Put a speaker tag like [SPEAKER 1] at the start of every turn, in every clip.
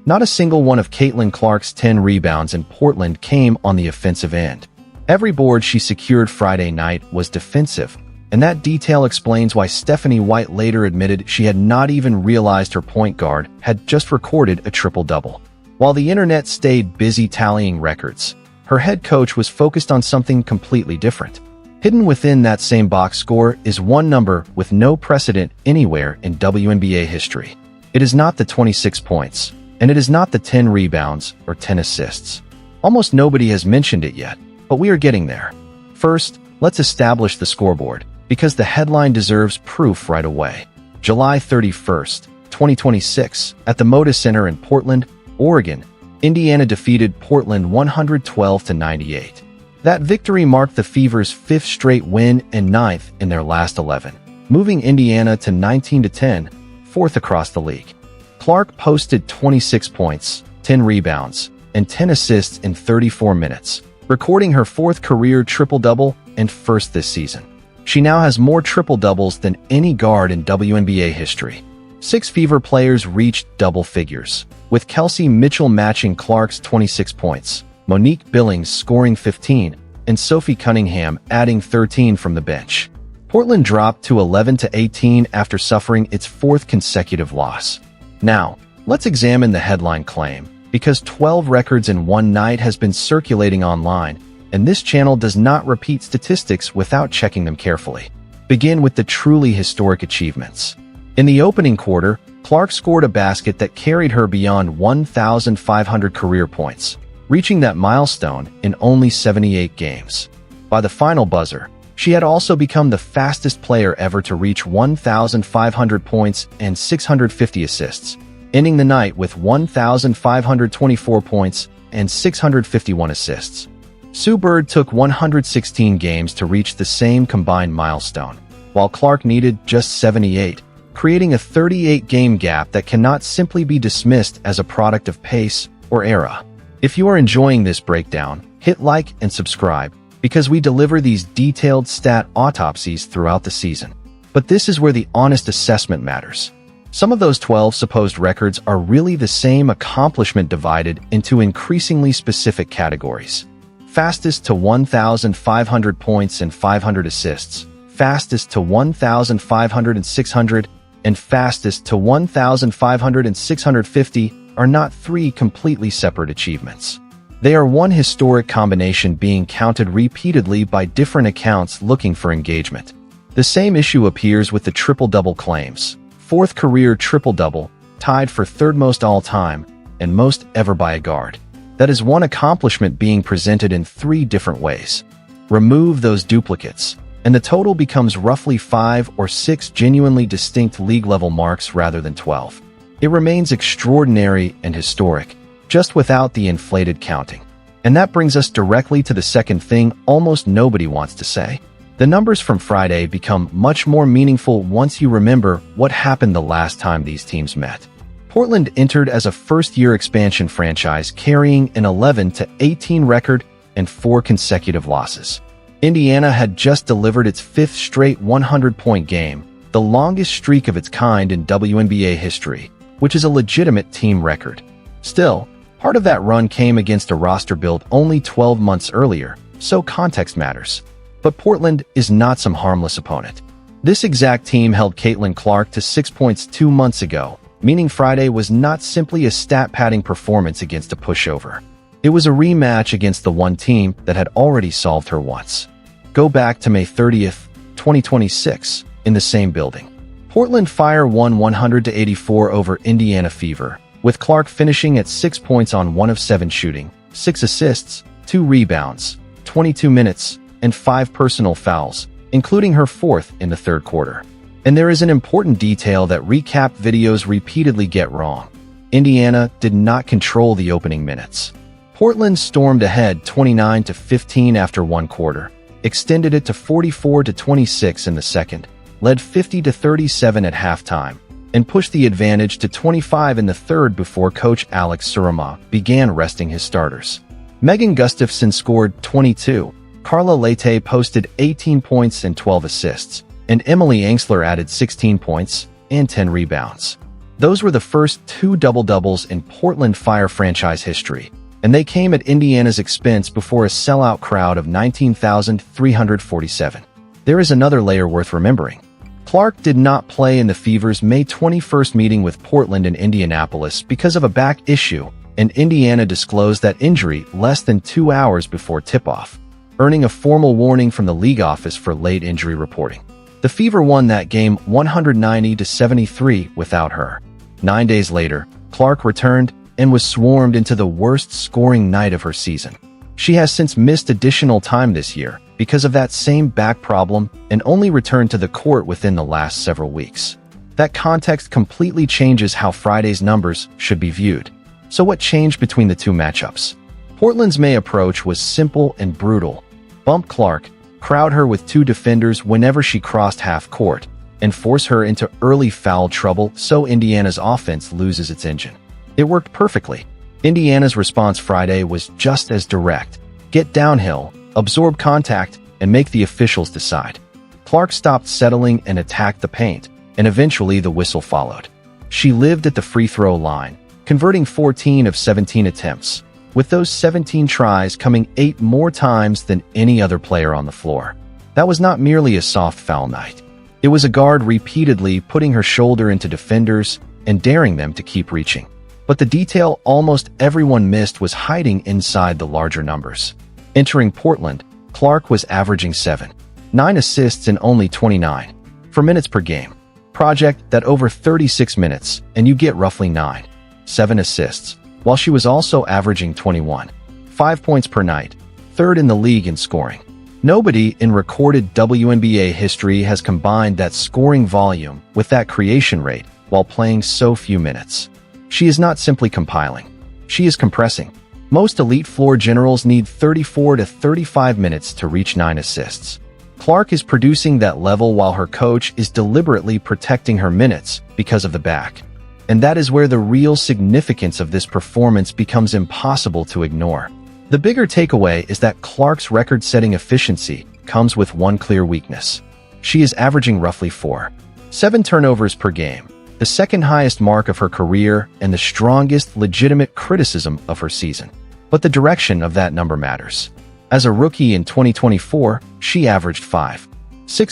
[SPEAKER 1] Not a single one of Caitlin Clark's 10 rebounds in Portland came on the offensive end. Every board she secured Friday night was defensive, and that detail explains why Stephanie White later admitted she had not even realized her point guard had just recorded a triple-double. While the internet stayed busy tallying records, her head coach was focused on something completely different. Hidden within that same box score is one number with no precedent anywhere in WNBA history. It is not the 26 points, and it is not the 10 rebounds or 10 assists. Almost nobody has mentioned it yet, but we are getting there. First, let's establish the scoreboard, because the headline deserves proof right away. July 31st, 2026, at the Moda Center in Portland, Oregon, Indiana defeated Portland 112-98. That victory marked the Fever's 5th straight win and 9th in their last 11, moving Indiana to 19-10, 4th across the league. Clark posted 26 points, 10 rebounds, and 10 assists in 34 minutes, recording her 4th career triple-double and 1st this season. She now has more triple-doubles than any guard in WNBA history. 6 Fever players reached double figures, with Kelsey Mitchell matching Clark's 26 points, Monique Billings scoring 15, and Sophie Cunningham adding 13 from the bench. Portland dropped to 11-18 after suffering its 4th consecutive loss. Now, let's examine the headline claim, because 12 records in one night has been circulating online, and this channel does not repeat statistics without checking them carefully. Begin with the truly historic achievements. In the opening quarter, Clark scored a basket that carried her beyond 1,500 career points, reaching that milestone in only 78 games. By the final buzzer, she had also become the fastest player ever to reach 1,500 points and 650 assists, ending the night with 1,524 points and 651 assists. Sue Bird took 116 games to reach the same combined milestone, while Clark needed just 78, creating a 38-game gap that cannot simply be dismissed as a product of pace or era. If you are enjoying this breakdown, hit like and subscribe, because we deliver these detailed stat autopsies throughout the season. But this is where the honest assessment matters. Some of those 12 supposed records are really the same accomplishment divided into increasingly specific categories. Fastest to 1,500 points and 500 assists, fastest to 1,500 and 600, and fastest to 1,500 and 650 are not 3 completely separate achievements. They are one historic combination being counted repeatedly by different accounts looking for engagement. The same issue appears with the triple-double claims. 4th career triple-double, tied for 3rd most all-time, and most ever by a guard. That is one accomplishment being presented in 3 different ways. Remove those duplicates, and the total becomes roughly 5 or 6 genuinely distinct league-level marks rather than 12. It remains extraordinary and historic, just without the inflated counting. And that brings us directly to the second thing almost nobody wants to say. The numbers from Friday become much more meaningful once you remember what happened the last time these teams met. Portland entered as a first-year expansion franchise carrying an 11-18 record and 4 consecutive losses. Indiana had just delivered its 5th straight 100-point game, the longest streak of its kind in WNBA history, which is a legitimate team record. Still, part of that run came against a roster built only 12 months earlier, so context matters. But Portland is not some harmless opponent. This exact team held Caitlin Clark to 6 points 2 months ago, meaning Friday was not simply a stat-padding performance against a pushover. It was a rematch against the one team that had already solved her once. Go back to May 30th, 2026, in the same building. Portland Fire won 100-84 over Indiana Fever, with Clark finishing at 6 points on 1 of 7 shooting, 6 assists, 2 rebounds, 22 minutes, and 5 personal fouls, including her 4th in the 3rd quarter. And there is an important detail that recap videos repeatedly get wrong. Indiana did not control the opening minutes. Portland stormed ahead 29-15 after 1 quarter, extended it to 44-26 in the 2nd, led 50-37 at halftime, and pushed the advantage to 25 in the 3rd before coach Alex Surama began resting his starters. Megan Gustafson scored 22, Carla Leite posted 18 points and 12 assists, and Emily Angsler added 16 points and 10 rebounds. Those were the first 2 double-doubles in Portland Fire franchise history, and they came at Indiana's expense before a sellout crowd of 19,347. There is another layer worth remembering. Clark did not play in the Fever's May 21st meeting with Portland in Indianapolis because of a back issue, and Indiana disclosed that injury less than 2 hours before tip-off, earning a formal warning from the league office for late injury reporting. The Fever won that game 190-73 without her. 9 days later, Clark returned and was swarmed into the worst scoring night of her season. She has since missed additional time this year because of that same back problem and only returned to the court within the last several weeks. That context completely changes how Friday's numbers should be viewed. So what changed between the two matchups? Portland's May approach was simple and brutal. Bump Clark, crowd her with 2 defenders whenever she crossed half court, and force her into early foul trouble so Indiana's offense loses its engine. It worked perfectly. Indiana's response Friday was just as direct. Get downhill, absorb contact, and make the officials decide. Clark stopped settling and attacked the paint, and eventually the whistle followed. She lived at the free throw line, converting 14 of 17 attempts, with those 17 tries coming 8 more times than any other player on the floor. That was not merely a soft foul night. It was a guard repeatedly putting her shoulder into defenders and daring them to keep reaching. But the detail almost everyone missed was hiding inside the larger numbers. Entering Portland, Clark was averaging 7.9 assists in only 29 minutes per game. Project that over 36 minutes, and you get roughly 9.7 assists, while she was also averaging 21.5 points per night, third in the league in scoring. Nobody in recorded WNBA history has combined that scoring volume with that creation rate while playing so few minutes. She is not simply compiling. She is compressing. Most elite floor generals need 34 to 35 minutes to reach 9 assists. Clark is producing that level while her coach is deliberately protecting her minutes because of the back. And that is where the real significance of this performance becomes impossible to ignore. The bigger takeaway is that Clark's record-setting efficiency comes with one clear weakness. She is averaging roughly 4.7 turnovers per game, the second highest mark of her career and the strongest legitimate criticism of her season. But the direction of that number matters. As a rookie in 2024, she averaged 5.6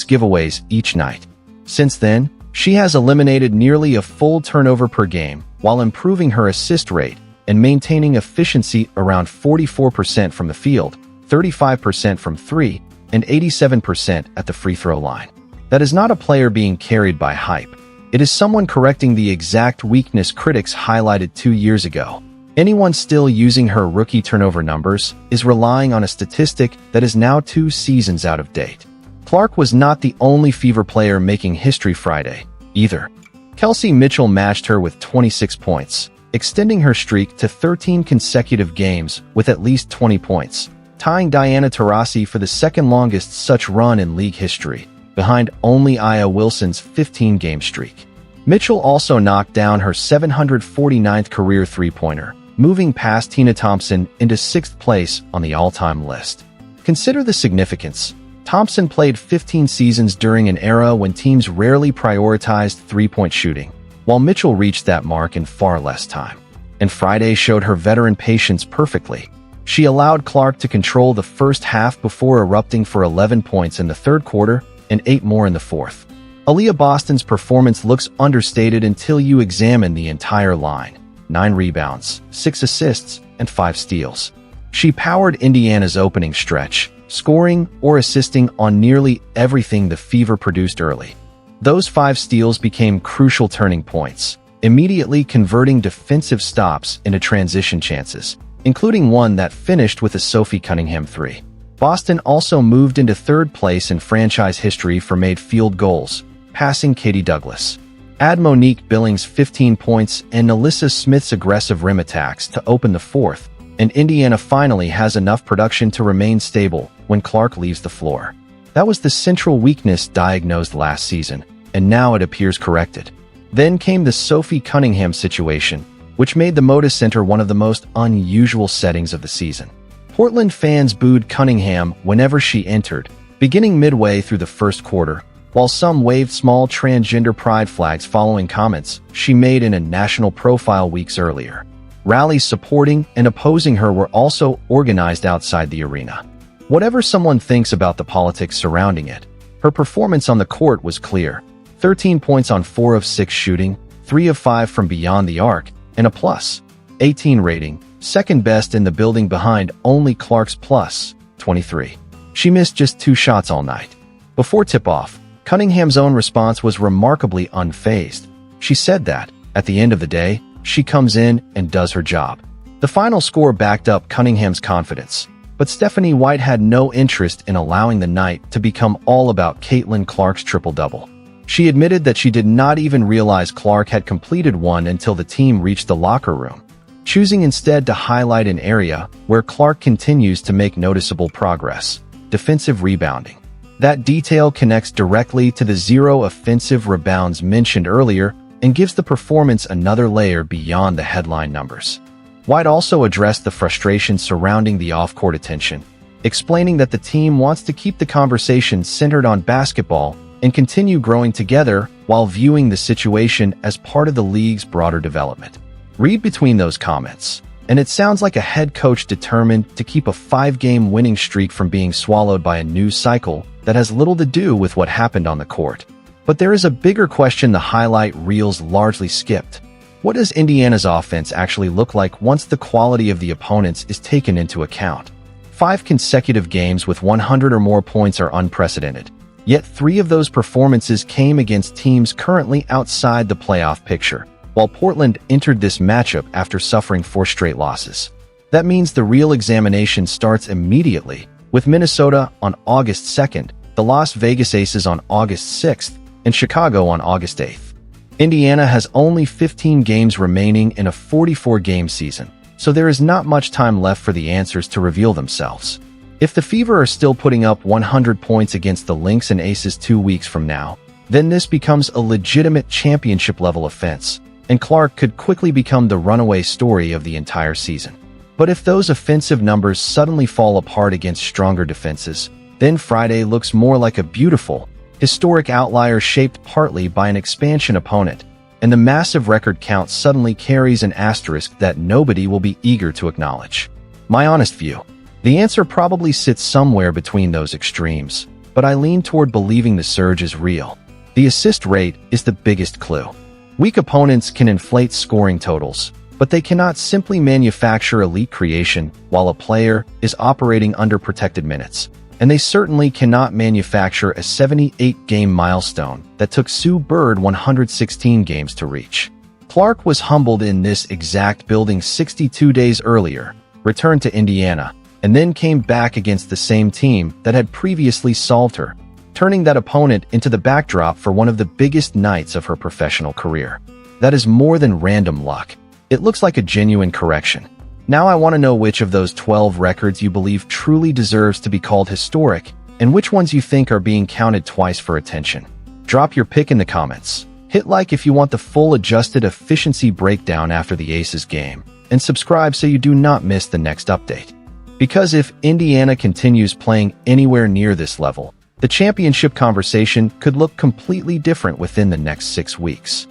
[SPEAKER 1] giveaways each night. Since then, she has eliminated nearly a full turnover per game while improving her assist rate and maintaining efficiency around 44% from the field, 35% from 3, and 87% at the free throw line. That is not a player being carried by hype. It is someone correcting the exact weakness critics highlighted 2 years ago. Anyone still using her rookie turnover numbers is relying on a statistic that is now 2 seasons out of date. Clark was not the only Fever player making history Friday, either. Kelsey Mitchell matched her with 26 points, extending her streak to 13 consecutive games with at least 20 points, tying Diana Taurasi for the second longest such run in league history, behind only Aya Wilson's 15-game streak. Mitchell also knocked down her 749th career three-pointer, moving past Tina Thompson into 6th place on the all-time list. Consider the significance. Thompson played 15 seasons during an era when teams rarely prioritized three-point shooting, while Mitchell reached that mark in far less time. And Friday showed her veteran patience perfectly. She allowed Clark to control the first half before erupting for 11 points in the third quarter and 8 more in the fourth. Aaliyah Boston's performance looks understated until you examine the entire line. 9 rebounds, 6 assists, and 5 steals. She powered Indiana's opening stretch, scoring or assisting on nearly everything the Fever produced early. Those 5 steals became crucial turning points, immediately converting defensive stops into transition chances, including one that finished with a Sophie Cunningham 3. Boston also moved into 3rd place in franchise history for made field goals, passing Katie Douglas. Add Monique Billings' 15 points and Alyssa Smith's aggressive rim attacks to open the 4th, and Indiana finally has enough production to remain stable when Clark leaves the floor. That was the central weakness diagnosed last season, and now it appears corrected. Then came the Sophie Cunningham situation, which made the Moda Center one of the most unusual settings of the season. Portland fans booed Cunningham whenever she entered, beginning midway through the first quarter, While some waved small transgender pride flags following comments she made in a national profile weeks earlier, rallies supporting and opposing her were also organized outside the arena. Whatever someone thinks about the politics surrounding it, her performance on the court was clear. 13 points on 4 of 6 shooting, 3 of 5 from beyond the arc, and a plus 18 rating, second best in the building behind only Clark's plus 23. She missed just 2 shots all night. Before tip-off, Cunningham's own response was remarkably unfazed. She said that, at the end of the day, she comes in and does her job. The final score backed up Cunningham's confidence, but Stephanie White had no interest in allowing the night to become all about Caitlin Clark's triple-double. She admitted that she did not even realize Clark had completed one until the team reached the locker room, choosing instead to highlight an area where Clark continues to make noticeable progress: defensive rebounding. That detail connects directly to the 0 offensive rebounds mentioned earlier and gives the performance another layer beyond the headline numbers. White also addressed the frustration surrounding the off-court attention, explaining that the team wants to keep the conversation centered on basketball and continue growing together while viewing the situation as part of the league's broader development. Read between those comments, and it sounds like a head coach determined to keep a 5-game winning streak from being swallowed by a news cycle that has little to do with what happened on the court. But there is a bigger question the highlight reels largely skipped. What does Indiana's offense actually look like once the quality of the opponents is taken into account? 5 consecutive games with 100 or more points are unprecedented, yet 3 of those performances came against teams currently outside the playoff picture, while Portland entered this matchup after suffering 4 straight losses. That means the real examination starts immediately, with Minnesota on August 2nd, the Las Vegas Aces on August 6th, and Chicago on August 8th. Indiana has only 15 games remaining in a 44-game season, so there is not much time left for the answers to reveal themselves. If the Fever are still putting up 100 points against the Lynx and Aces 2 weeks from now, then this becomes a legitimate championship-level offense, and Clark could quickly become the runaway story of the entire season. But if those offensive numbers suddenly fall apart against stronger defenses, then Friday looks more like a beautiful, historic outlier shaped partly by an expansion opponent, and the massive record count suddenly carries an asterisk that nobody will be eager to acknowledge. My honest view: the answer probably sits somewhere between those extremes, but I lean toward believing the surge is real. The assist rate is the biggest clue. Weak opponents can inflate scoring totals, but they cannot simply manufacture elite creation while a player is operating under protected minutes. And they certainly cannot manufacture a 78-game milestone that took Sue Bird 116 games to reach. Clark was humbled in this exact building 62 days earlier, returned to Indiana, and then came back against the same team that had previously solved her, turning that opponent into the backdrop for one of the biggest nights of her professional career. That is more than random luck. It looks like a genuine correction. Now I want to know which of those 12 records you believe truly deserves to be called historic, and which ones you think are being counted twice for attention. Drop your pick in the comments. Hit like if you want the full adjusted efficiency breakdown after the Aces game, and subscribe so you do not miss the next update. Because if Indiana continues playing anywhere near this level, the championship conversation could look completely different within the next 6 weeks.